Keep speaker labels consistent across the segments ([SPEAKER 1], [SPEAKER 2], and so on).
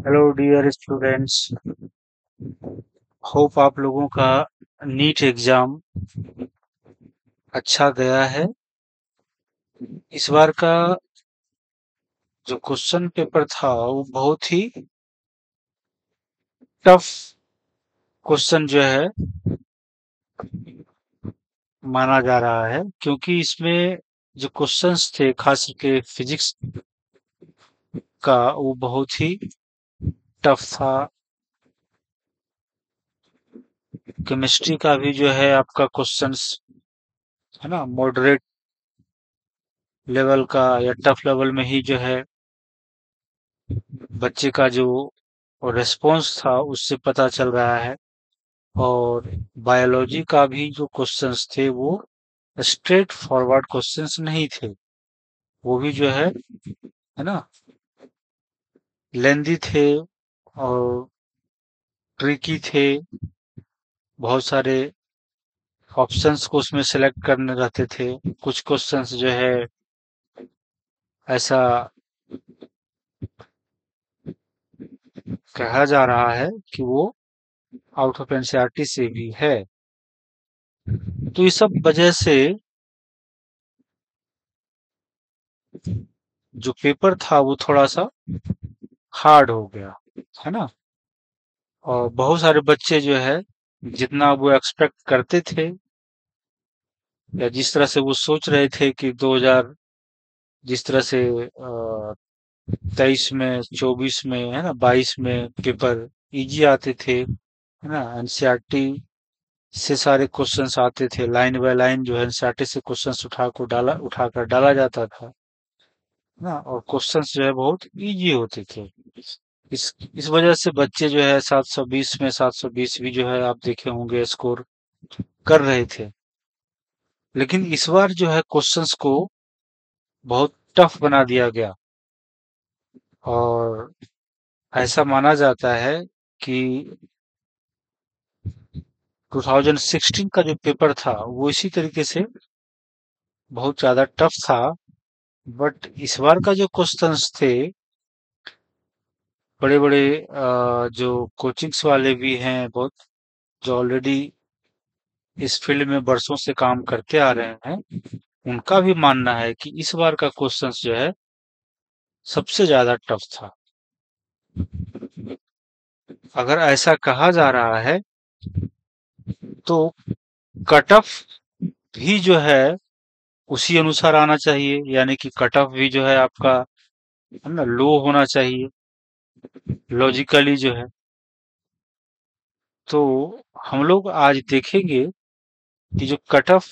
[SPEAKER 1] Hello dear students. Hope आप लोगों का नीट एग्जाम अच्छा गया है। इस बार का जो क्वेश्चन पेपर था वो बहुत ही टफ क्वेश्चन जो है माना जा रहा है, क्योंकि इसमें जो क्वेश्चंस थे खास करके फिजिक्स का वो बहुत ही टफ था। केमिस्ट्री का भी जो है आपका क्वेश्चंस है ना, मॉडरेट लेवल का या टफ लेवल में ही जो है बच्चे का जो रिस्पॉन्स था उससे पता चल रहा है। और बायोलॉजी का भी जो क्वेश्चंस थे वो स्ट्रेट फॉरवर्ड क्वेश्चंस नहीं थे। वो भी जो है ना, लेंदी थे और ट्रिकी थे। बहुत सारे ऑप्शंस को उसमें सेलेक्ट करने रहते थे। कुछ क्वेश्चंस जो है ऐसा कहा जा रहा है कि वो आउट ऑफ एनसीईआरटी से भी है। तो इस सब वजह से जो पेपर था वो थोड़ा सा हार्ड हो गया, है ना। और बहुत सारे बच्चे जो है जितना वो एक्सपेक्ट करते थे या जिस तरह से वो सोच रहे थे कि 2000 जिस तरह से 23 में 24 में है ना 22 में पेपर इजी आते थे, है ना। एनसीईआरटी से सारे क्वेश्चंस आते थे, लाइन बाय लाइन जो है एनसीईआरटी से क्वेश्चंस उठाकर डाला जाता था ना। और क्वेश्चंस जो है बहुत इजी होते थे। इस वजह से बच्चे जो है 720 में 720 भी जो है आप देखे होंगे स्कोर कर रहे थे। लेकिन इस बार जो है क्वेश्चंस को बहुत टफ बना दिया गया। और ऐसा माना जाता है कि 2016 का जो पेपर था वो इसी तरीके से बहुत ज्यादा टफ था। बट इस बार का जो क्वेश्चंस थे, बड़े बड़े जो कोचिंग्स वाले भी हैं बहुत, जो ऑलरेडी इस फील्ड में बरसों से काम करते आ रहे हैं, उनका भी मानना है कि इस बार का क्वेश्चंस जो है सबसे ज्यादा टफ था। अगर ऐसा कहा जा रहा है तो कट ऑफ भी जो है उसी अनुसार आना चाहिए, यानी कि कट ऑफ भी जो है आपका है ना लो होना चाहिए लॉजिकली जो है। तो हम लोग आज देखेंगे कि जो कट ऑफ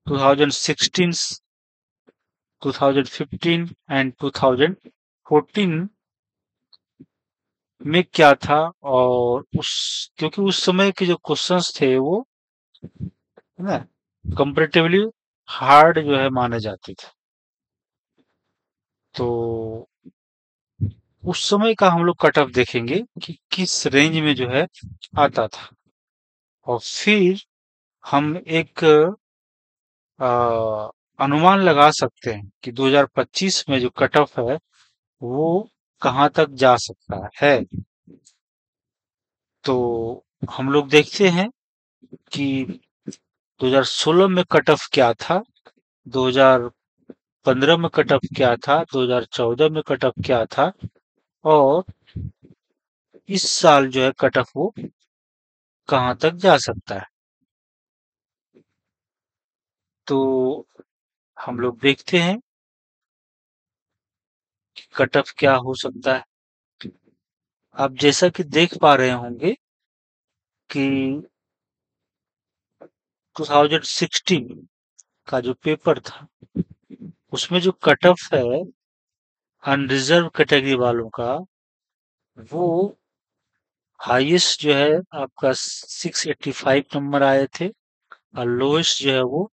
[SPEAKER 1] 2016, 2015 एंड 2014 में क्या था। और उस क्योंकि उस समय के जो क्वेश्चंस थे वो है ना कंपैरेटिवली हार्ड जो है माने जाते थे। तो उस समय का हम लोग कट ऑफ देखेंगे कि किस रेंज में जो है आता था। और फिर हम एक अ, अनुमान लगा सकते हैं कि 2025 में जो कट ऑफ है वो कहाँ तक जा सकता है। तो हम लोग देखते हैं कि 2016 में कट ऑफ क्या था, 2015 में कट ऑफ क्या था, 2014 में कट ऑफ क्या था, और इस साल जो है कट ऑफ वो कहाँ तक जा सकता है। तो हम लोग देखते हैं कि कट ऑफ क्या हो सकता है। आप जैसा कि देख पा रहे होंगे कि 2016 का जो पेपर था उसमें जो कट ऑफ है अनरिजर्व कैटेगरी वालों का, वो हाईएस्ट जो है आपका 685 नंबर आए थे और लोएस्ट जो है वो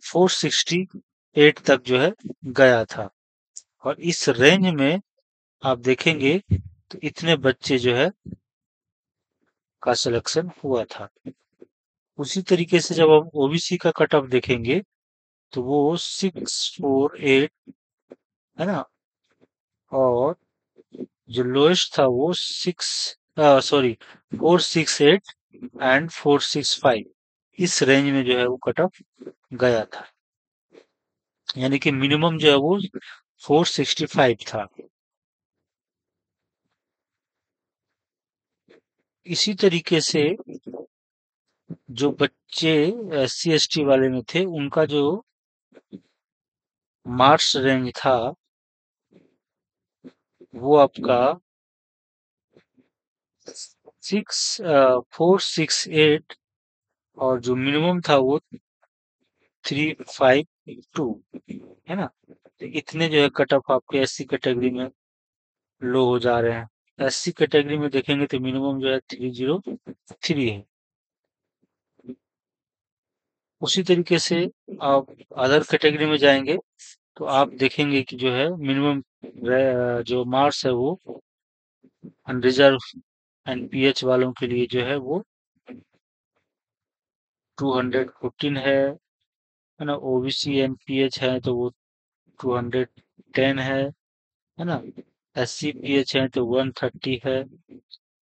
[SPEAKER 1] 468 तक जो है गया था। और इस रेंज में आप देखेंगे तो इतने बच्चे जो है का सिलेक्शन हुआ था। उसी तरीके से जब हम ओबीसी का कट ऑफ देखेंगे तो वो 648 है ना और जो लोएस्ट था वो 468 एंड 465, इस रेंज में जो है वो कट ऑफ गया था। यानी कि मिनिमम जो है वो 465 था। इसी तरीके से जो बच्चे SC ST वाले में थे उनका जो मार्क्स रेंज था वो आपका 468, और जो मिनिमम था वो 352, है ना। तो इतने जो है कट ऑफ आपके SC कैटेगरी में लो हो जा रहे हैं। SC कैटेगरी में देखेंगे तो मिनिमम जो है 303 है। उसी तरीके से आप अदर कैटेगरी में जाएंगे तो आप देखेंगे कि जो है मिनिमम जो मार्क्स है वो अनरिजर्व एंड PH वालों के लिए जो है वो 214 है ना। OBC एंड PH है तो वो 210 है ना। SC PH है तो 130 है,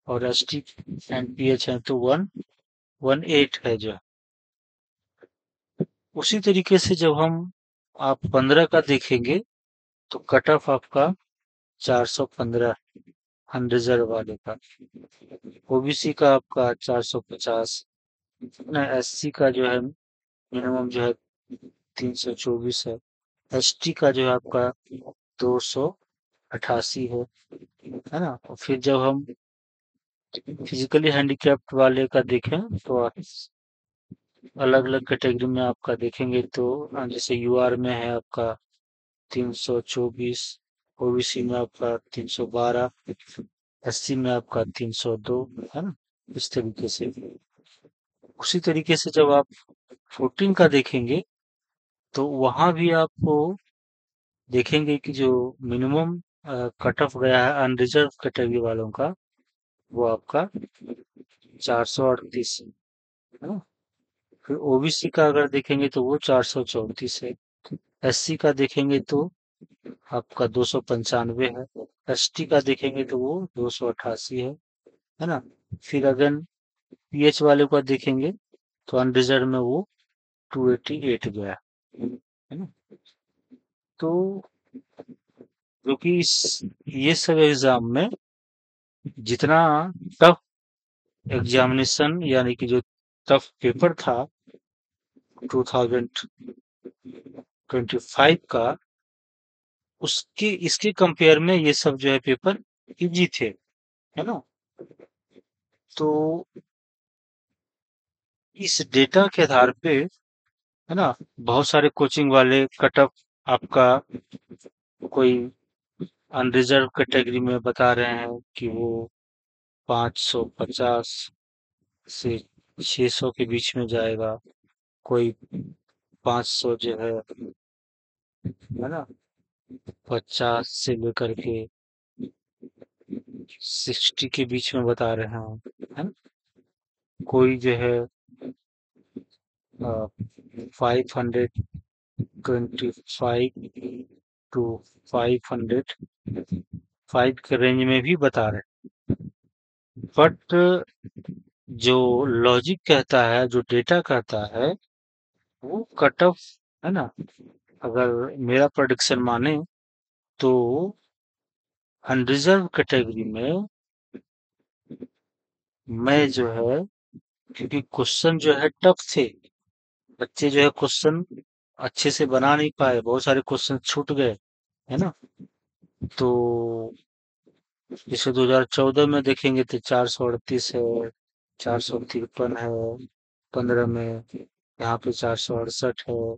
[SPEAKER 1] और ST एंड PH है तो 118 है जो है। उसी तरीके से जब हम आप 15 का देखेंगे तो कट ऑफ आपका 415 अनरिजर्व वाले का। OBC का आपका 450 ना। SC का जो है मिनिमम जो है 324 है। ST का जो है आपका 288 है ना। और फिर जब हम फिजिकली हैंडीकैप्ड वाले का देखें तो अलग अलग कैटेगरी में आपका देखेंगे तो जैसे UR में है आपका 324, OBC में आपका 312, SC में आपका 302, है ना। इस तरीके से उसी तरीके से जब आप 14 का देखेंगे तो वहां भी आपको देखेंगे कि जो मिनिमम कट ऑफ गया है अनरिजर्व कैटेगरी वालों का वो आपका 438 है ना। फिर OBC का अगर देखेंगे तो वो 434 है। SC का देखेंगे तो आपका 295 है। ST का देखेंगे तो वो 288 है ना। फिर अगर PH वाले का देखेंगे तो अनरिजर्व में वो 288 गया है ना। तो क्योंकि इस ये सब एग्जाम में जितना टफ एग्जामिनेशन यानी कि जो टफ पेपर था 2025 का, उसके इसके कंपेयर में ये सब जो है पेपर इजी थे, है ना। तो इस डेटा के आधार पे, है ना, बहुत सारे कोचिंग वाले कट ऑफ आपका कोई अनरिजर्व कैटेगरी में बता रहे हैं कि वो 550 से 600 के बीच में जाएगा। कोई 500 जो है ना, 50 से लेकर के 60 के बीच में बता रहे हैं, है ना। कोई जो है 525 टू 505 के रेंज में भी बता रहे हैं। बट जो लॉजिक कहता है, जो डेटा कहता है, वो कट ऑफ, है ना, अगर मेरा प्रोडिक्शन माने तो अनरिजर्व कैटेगरी में मैं जो है, क्योंकि क्वेश्चन जो है टफ थे, बच्चे जो है क्वेश्चन अच्छे से बना नहीं पाए, बहुत सारे क्वेश्चन छूट गए, है ना। तो जैसे 2014 में देखेंगे तो 438 है, 453 है। 15 में यहाँ पे 468 है।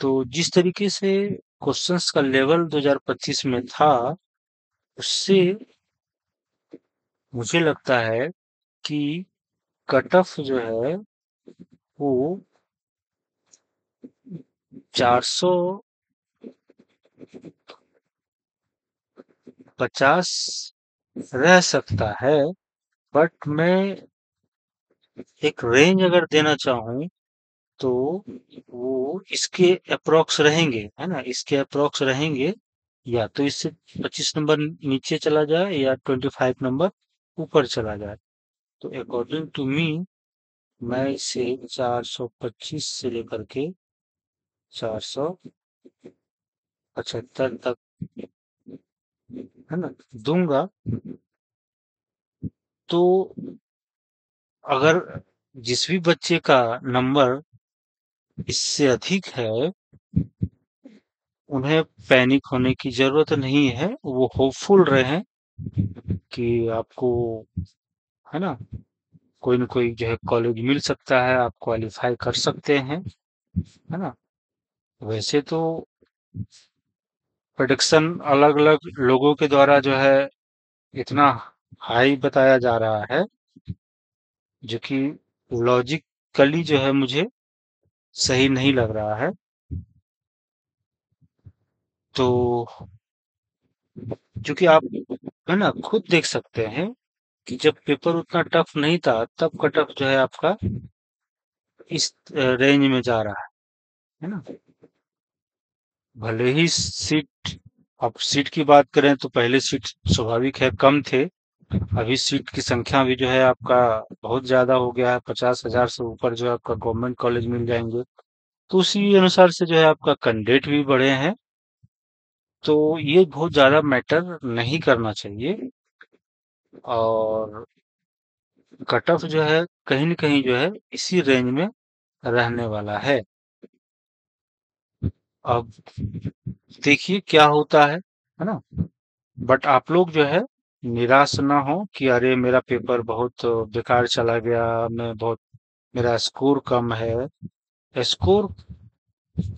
[SPEAKER 1] तो जिस तरीके से क्वेश्चंस का लेवल 2025 में था, उससे मुझे लगता है कि कट ऑफ जो है वो 450 रह सकता है। बट मैं एक रेंज अगर देना चाहूँ तो वो इसके अप्रोक्स रहेंगे, है ना, इसके अप्रोक्स रहेंगे। या तो इससे 25 नंबर नीचे चला जाए या 25 नंबर ऊपर चला जाए। तो अकॉर्डिंग टू मी मैं इसे 425 से लेकर के 475 तक, है ना, दूंगा। तो अगर जिस भी बच्चे का नंबर इससे अधिक है, उन्हें पैनिक होने की जरूरत नहीं है। वो होपफुल रहें कि आपको, है ना, कोई न कोई जो है कॉलेज मिल सकता है, आप क्वालिफाई कर सकते हैं, है ना। वैसे तो प्रेडिक्शन अलग-अलग लोगों के द्वारा जो है इतना हाई बताया जा रहा है, जो कि लॉजिकली जो है मुझे सही नहीं लग रहा है। तो क्योंकि आप, है ना, खुद देख सकते हैं कि जब पेपर उतना टफ नहीं था, तब कट ऑफ जो है आपका इस रेंज में जा रहा है ना। भले ही सीट, अब सीट की बात करें तो पहले सीट स्वाभाविक है कम थे। अभी सीट की संख्या भी जो है आपका बहुत ज्यादा हो गया है, 50,000 से ऊपर जो है आपका गवर्नमेंट कॉलेज मिल जाएंगे। तो उसी अनुसार से जो है आपका कैंडिडेट भी बढ़े हैं। तो ये बहुत ज्यादा मैटर नहीं करना चाहिए। और कट ऑफ जो है कहीं न कहीं जो है इसी रेंज में रहने वाला है। अब देखिए क्या होता है ना? बट आप लोग जो है निराश ना हो कि अरे मेरा पेपर बहुत बेकार चला गया, मैं बहुत, मेरा स्कोर कम है। स्कोर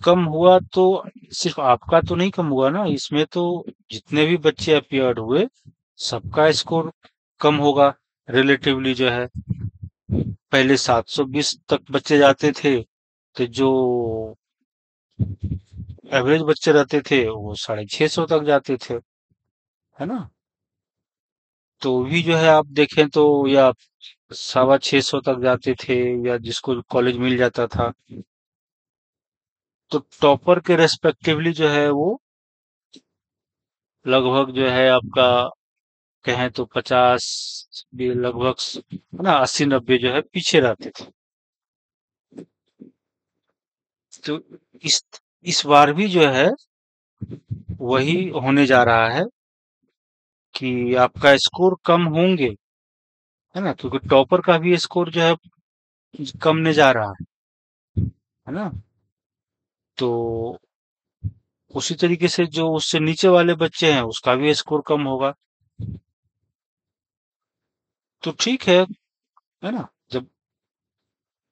[SPEAKER 1] कम हुआ तो सिर्फ आपका तो नहीं कम हुआ ना, इसमें तो जितने भी बच्चे अपीयर्ड हुए, सबका स्कोर कम होगा रिलेटिवली जो है। पहले 720 तक बच्चे जाते थे, तो जो एवरेज बच्चे रहते थे वो 650 तक जाते थे, है ना। तो भी जो है आप देखें तो, या 625 तक जाते थे, या जिसको कॉलेज मिल जाता था। तो टॉपर के रेस्पेक्टिवली जो है वो लगभग जो है आपका, कहें तो 50 भी लगभग है ना, 80-90 जो है पीछे रहते थे। तो इस इस बार भी जो है वही होने जा रहा है कि आपका स्कोर कम होंगे, है ना, क्योंकि टॉपर का भी स्कोर जो है कमने जा रहा है ना। तो उसी तरीके से जो उससे नीचे वाले बच्चे हैं उसका भी स्कोर कम होगा। तो ठीक है ना। जब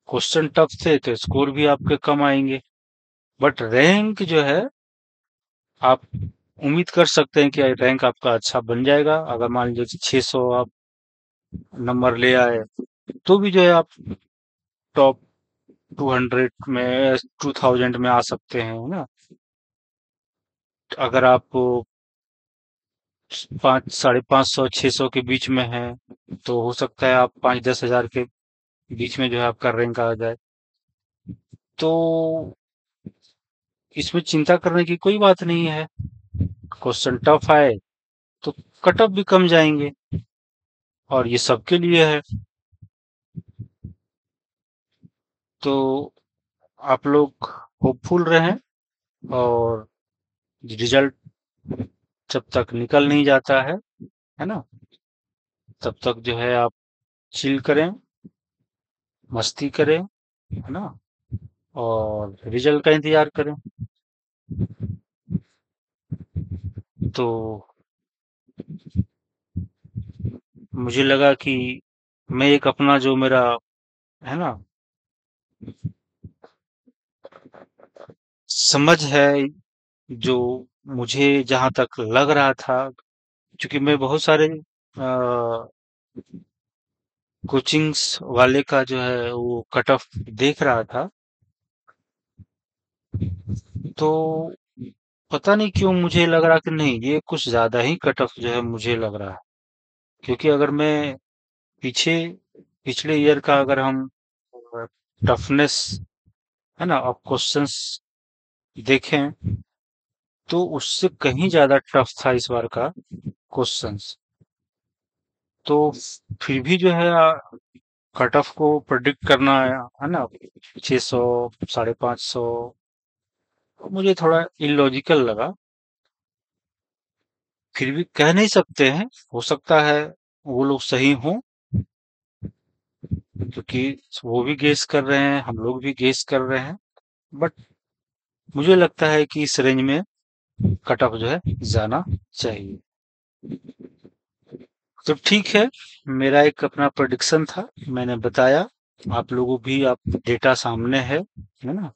[SPEAKER 1] क्वेश्चन टफ थे तो स्कोर भी आपके कम आएंगे, बट रैंक जो है आप उम्मीद कर सकते हैं कि रैंक आपका अच्छा बन जाएगा। अगर मान लीजिए 600 आप नंबर ले आए, तो भी जो है आप टॉप 200 में, 2000 में आ सकते हैं, है ना। अगर आप 500, 550, 600 के बीच में हैं, तो हो सकता है आप 5-10 हजार के बीच में जो है आपका रैंक आ जाए। तो इसमें चिंता करने की कोई बात नहीं है। क्वेश्चन टफ आए तो कट ऑफ भी कम जाएंगे, और ये सबके लिए है। तो आप लोग होपफुल रहें, और रिजल्ट जब तक निकल नहीं जाता है ना, तब तक जो है आप चिल करें, मस्ती करें, है ना, और रिजल्ट का इंतजार करें। तो मुझे लगा कि मैं एक अपना जो मेरा, है ना, समझ है, जो मुझे जहां तक लग रहा था, क्योंकि मैं बहुत सारे कोचिंग्स वाले का जो है वो कट ऑफ देख रहा था। तो पता नहीं क्यों मुझे लग रहा कि नहीं, ये कुछ ज्यादा ही कट ऑफ जो है मुझे लग रहा है। क्योंकि अगर मैं पीछे, पिछले ईयर का अगर हम टफनेस, है ना, ऑफ क्वेश्चंस देखें, तो उससे कहीं ज्यादा टफ था इस बार का क्वेश्चंस। तो फिर भी जो है कट ऑफ को प्रेडिक्ट करना है ना, 600, 550, मुझे थोड़ा इलॉजिकल लगा। फिर भी कह नहीं सकते हैं, हो सकता है वो लोग सही हों, क्योंकि वो भी गेस कर रहे हैं, हम लोग भी गेस कर रहे हैं। बट मुझे लगता है कि इस रेंज में कट ऑफ जो है जाना चाहिए। तो ठीक है, मेरा एक अपना प्रेडिक्शन था, मैंने बताया। आप लोगों भी, आप डेटा सामने है ना,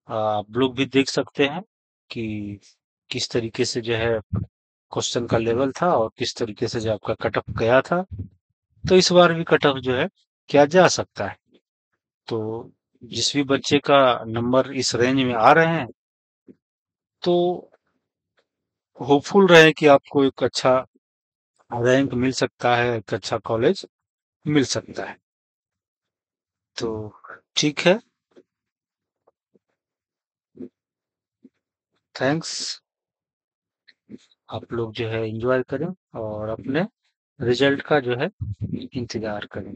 [SPEAKER 1] आप लोग भी देख सकते हैं कि किस तरीके से जो है क्वेश्चन का लेवल था और किस तरीके से जो आपका कट ऑफ गया था। तो इस बार भी कट ऑफ जो है क्या जा सकता है। तो जिस भी बच्चे का नंबर इस रेंज में आ रहे हैं, तो होपफुल रहे कि आपको एक अच्छा रैंक मिल सकता है, एक अच्छा कॉलेज मिल सकता है। तो ठीक है, थैंक्स। आप लोग जो है एंजॉय करें और अपने रिजल्ट का जो है इंतजार करें।